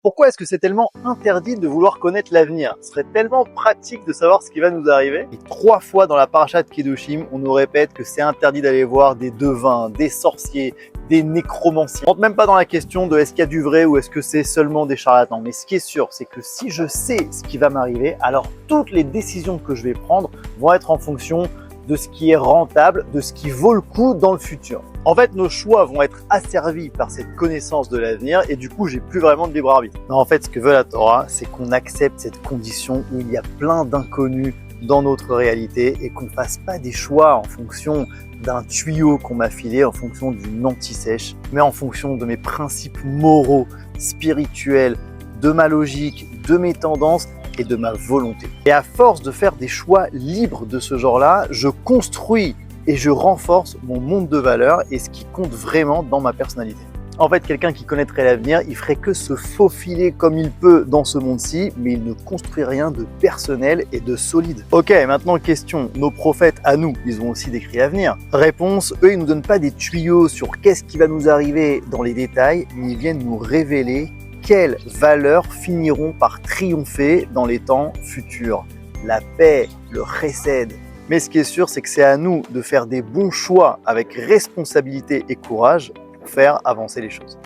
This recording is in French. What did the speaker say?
Pourquoi est-ce que c'est tellement interdit de vouloir connaître l'avenir? Ce serait tellement pratique de savoir ce qui va nous arriver. Et 3 fois dans la paracha de Kedoshim, on nous répète que c'est interdit d'aller voir des devins, des sorciers, des nécromanciens. On rentre même pas dans la question de est-ce qu'il y a du vrai ou est-ce que c'est seulement des charlatans. Mais ce qui est sûr, c'est que si je sais ce qui va m'arriver, alors toutes les décisions que je vais prendre vont être en fonction de ce qui est rentable, de ce qui vaut le coup dans le futur. En fait, nos choix vont être asservis par cette connaissance de l'avenir et du coup, j'ai plus vraiment de libre arbitre. Non, en fait, ce que veut la Torah, c'est qu'on accepte cette condition où il y a plein d'inconnus dans notre réalité et qu'on ne fasse pas des choix en fonction d'un tuyau qu'on m'a filé, en fonction d'une anti-sèche, mais en fonction de mes principes moraux, spirituels, de ma logique, de mes tendances et de ma volonté. Et à force de faire des choix libres de ce genre-là, je construis et je renforce mon monde de valeurs et ce qui compte vraiment dans ma personnalité. En fait, quelqu'un qui connaîtrait l'avenir, il ferait que se faufiler comme il peut dans ce monde-ci, mais il ne construit rien de personnel et de solide. Ok, maintenant question, nos prophètes à nous, ils ont aussi décrit l'avenir. Réponse, eux, ils nous donnent pas des tuyaux sur qu'est-ce qui va nous arriver dans les détails, mais ils viennent nous révéler quelles valeurs finiront par triompher dans les temps futurs. La paix, le chesed. Mais ce qui est sûr, c'est que c'est à nous de faire des bons choix avec responsabilité et courage pour faire avancer les choses.